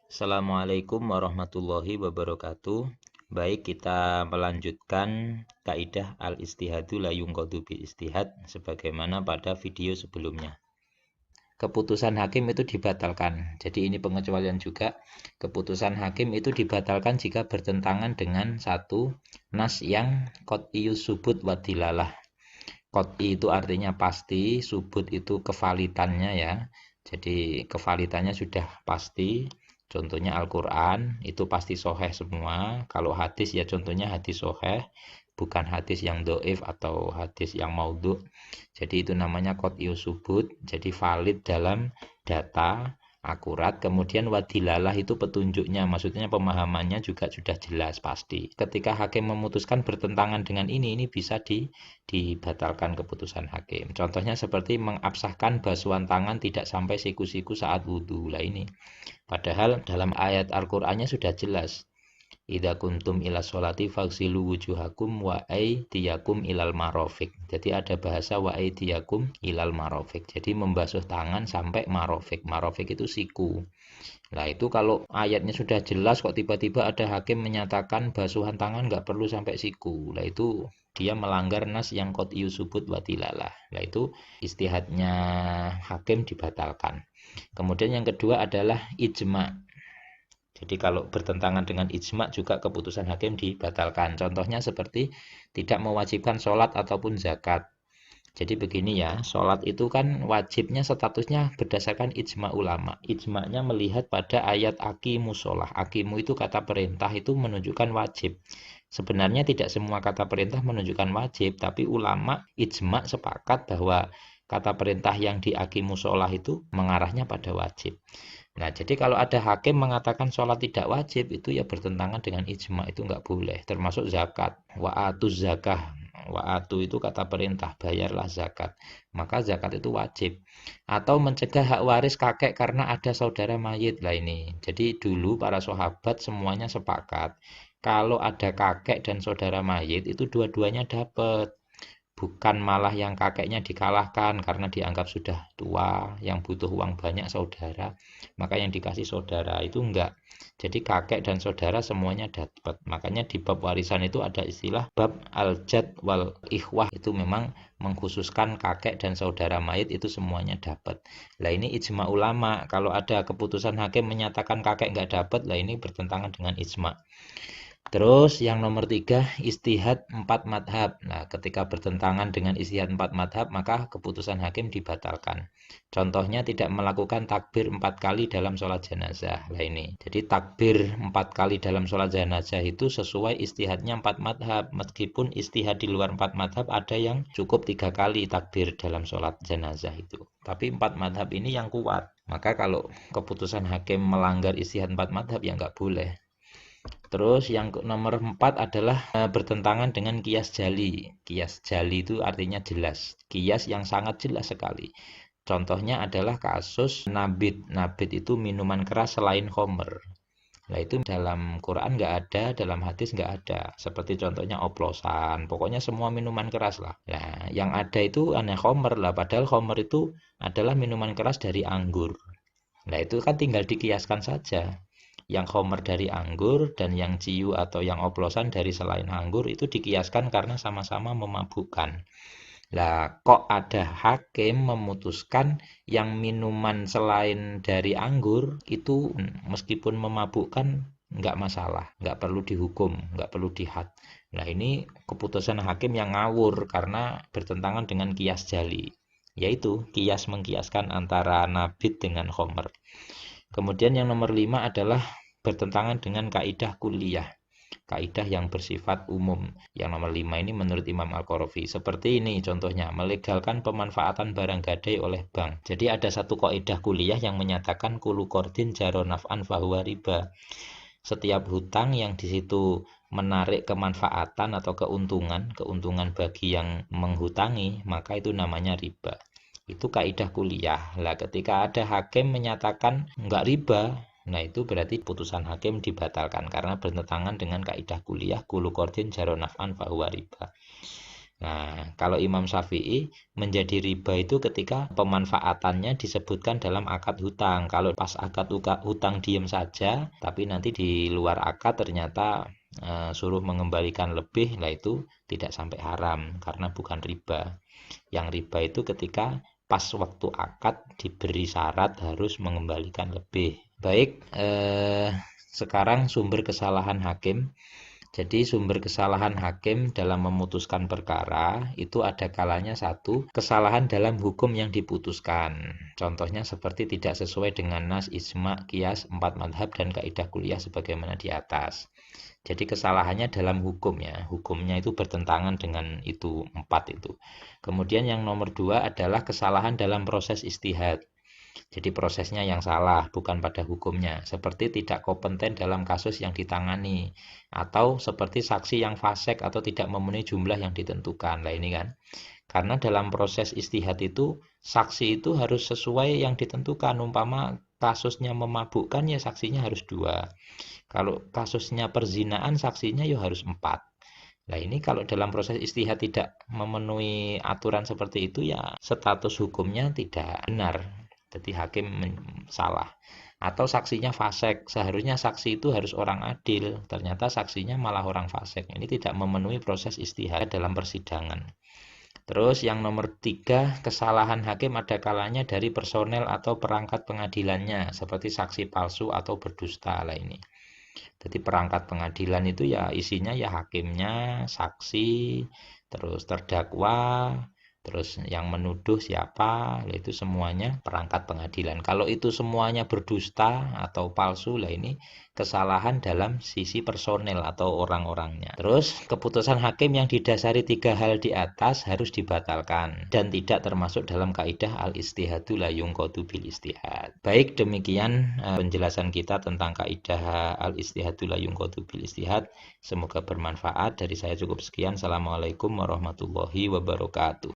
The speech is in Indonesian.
Assalamualaikum warahmatullahi wabarakatuh. Baik, kita melanjutkan kaidah al-istihadu la yunqadu bi istihad sebagaimana pada video sebelumnya. Keputusan hakim itu dibatalkan. Jadi ini pengecualian juga. Keputusan hakim itu dibatalkan jika bertentangan dengan satu nas yang qat'iyus subut wa dilalah. Qat'i itu artinya pasti, subut itu kevalitannya ya. Jadi kevalitannya sudah pasti. Contohnya Al-Quran itu pasti soheh semua. Kalau hadis ya contohnya hadis soheh, bukan hadis yang doif atau hadis yang maudhu. Jadi itu namanya qat'iyus subut. Jadi valid dalam data, akurat. Kemudian wadilalah itu petunjuknya, maksudnya pemahamannya juga sudah jelas pasti. Ketika hakim memutuskan bertentangan dengan ini bisa dibatalkan keputusan hakim. Contohnya seperti mengabsahkan basuhan tangan tidak sampai siku-siku saat wudhu. Lah ini padahal dalam ayat Al-Qur'annya sudah jelas. Idza kuntum ila sholati faghsilu wujuhakum wa aydiyakum ilal marafiq. Jadi ada bahasa wa aydiyakum ilal marafiq. Jadi membasuh tangan sampai marafiq. Marafiq itu siku. Nah itu kalau ayatnya sudah jelas kok tiba-tiba ada hakim menyatakan basuhan tangan nggak perlu sampai siku. Nah itu dia melanggar nas yang qat'iyus subut wa tilalah. Nah itu istihadnya hakim dibatalkan. Kemudian yang kedua adalah ijma'. Jadi kalau bertentangan dengan ijma juga keputusan hakim dibatalkan. Contohnya seperti tidak mewajibkan sholat ataupun zakat. Jadi begini ya, sholat itu kan wajibnya statusnya berdasarkan ijma ulama. Ijma'nya melihat pada ayat aqimu sholah. Aqimu itu kata perintah itu menunjukkan wajib. Sebenarnya tidak semua kata perintah menunjukkan wajib, tapi ulama ijma' sepakat bahwa kata perintah yang di aqimu sholah itu mengarahnya pada wajib. Nah, jadi kalau ada hakim mengatakan sholat tidak wajib, itu ya bertentangan dengan ijma, itu nggak boleh. Termasuk zakat. Wa'atuz zakah. Wa'atu itu kata perintah, bayarlah zakat. Maka zakat itu wajib. Atau mencegah hak waris kakek karena ada saudara mayit. Lah ini. Jadi dulu para sahabat semuanya sepakat. Kalau ada kakek dan saudara mayit, itu dua-duanya dapat. Bukan malah yang kakeknya dikalahkan karena dianggap sudah tua, yang butuh uang banyak saudara, maka yang dikasih saudara itu enggak. Jadi kakek dan saudara semuanya dapat. Makanya di bab warisan itu ada istilah bab al-jad wal ikhwah, itu memang mengkhususkan kakek dan saudara mayit itu semuanya dapat. Lah ini ijma ulama. Kalau ada keputusan hakim menyatakan kakek enggak dapat, lah ini bertentangan dengan ijma. Terus yang nomor 3, istihad 4 madhab. Nah, ketika bertentangan dengan istihad 4 madhab, maka keputusan hakim dibatalkan. Contohnya tidak melakukan takbir 4 kali dalam sholat jenazah. Nah ini, jadi takbir 4 kali dalam sholat jenazah itu sesuai istihadnya 4 madhab. Meskipun istihad di luar 4 madhab ada yang cukup 3 kali takbir dalam sholat jenazah itu. Tapi 4 madhab ini yang kuat. Maka kalau keputusan hakim melanggar istihad 4 madhab ya nggak boleh. Terus yang nomor 4 adalah bertentangan dengan kias jali. Kias jali itu artinya jelas. Kias yang sangat jelas sekali. Contohnya adalah kasus nabit. Nabit itu minuman keras selain khomer. Nah itu dalam Quran nggak ada, dalam hadis nggak ada. Seperti contohnya oplosan. Pokoknya semua minuman keras lah. Nah yang ada itu aneh khomer lah. Padahal khomer itu adalah minuman keras dari anggur. Nah itu kan tinggal dikiaskan saja. Yang khomer dari anggur dan yang ciu atau yang oplosan dari selain anggur itu dikiaskan karena sama-sama memabukkan. Lah kok ada hakim memutuskan yang minuman selain dari anggur itu meskipun memabukkan nggak masalah, nggak perlu dihukum, nggak perlu dihad. Nah ini keputusan hakim yang ngawur karena bertentangan dengan kias jali, yaitu kias mengkiaskan antara nabit dengan khomer. Kemudian yang nomor 5 adalah bertentangan dengan kaidah kulliyah. Kaidah yang bersifat umum. Yang nomor 5 ini menurut Imam Al-Qarafi. Seperti ini contohnya, melegalkan pemanfaatan barang gadai oleh bank. Jadi ada satu kaidah kulliyah yang menyatakan kulu qardin jaro naf'an fahuwa riba. Setiap hutang yang di situ menarik kemanfaatan atau keuntungan bagi yang menghutangi, maka itu namanya riba. Itu kaidah kuliah. Lah ketika ada hakim menyatakan enggak riba, nah itu berarti putusan hakim dibatalkan karena bertentangan dengan kaidah kuliah kulu qardin jaro naf'an fahuwa riba. Nah, kalau Imam Syafi'i menjadi riba itu ketika pemanfaatannya disebutkan dalam akad hutang. Kalau pas akad hutang diem saja, tapi nanti di luar akad ternyata suruh mengembalikan lebih, lah itu tidak sampai haram karena bukan riba. Yang riba itu ketika pas waktu akad diberi syarat harus mengembalikan lebih. Baik, sekarang sumber kesalahan hakim. Jadi sumber kesalahan hakim dalam memutuskan perkara itu ada kalanya satu, kesalahan dalam hukum yang diputuskan. Contohnya seperti tidak sesuai dengan nas, ijma, qiyas, 4 madhab, dan kaidah kuliah sebagaimana di atas. Jadi kesalahannya dalam hukumnya. Hukumnya itu bertentangan dengan itu, 4 itu. Kemudian yang nomor 2 adalah kesalahan dalam proses ijtihad. Jadi prosesnya yang salah, bukan pada hukumnya. Seperti tidak kompeten dalam kasus yang ditangani. Atau seperti saksi yang fasik atau tidak memenuhi jumlah yang ditentukan. Nah ini kan. Karena dalam proses ijtihad itu, saksi itu harus sesuai yang ditentukan. Umpama kasusnya memabukkan, ya saksinya harus 2. Kalau kasusnya perzinaan, saksinya ya harus 4. Nah ini kalau dalam proses ijtihad tidak memenuhi aturan seperti itu, ya status hukumnya tidak benar. Jadi hakim salah. Atau saksinya fasik, seharusnya saksi itu harus orang adil, ternyata saksinya malah orang fasik. Ini tidak memenuhi proses ijtihad dalam persidangan. Terus yang nomor 3, kesalahan hakim ada kalanya dari personel atau perangkat pengadilannya, seperti saksi palsu atau berdusta lah ini. Jadi perangkat pengadilan itu ya isinya ya hakimnya, saksi, terus terdakwa, terus yang menuduh siapa, itu semuanya perangkat pengadilan. Kalau itu semuanya berdusta atau palsu, lah ini kesalahan dalam sisi personel atau orang-orangnya. Terus keputusan hakim yang didasari 3 hal di atas harus dibatalkan dan tidak termasuk dalam kaidah al-istihadu la yungqadu bil istihad. Baik, demikian penjelasan kita tentang kaidah al-istihadu la yungqadu bil istihad. Semoga bermanfaat. Dari saya cukup sekian. Assalamualaikum warahmatullahi wabarakatuh.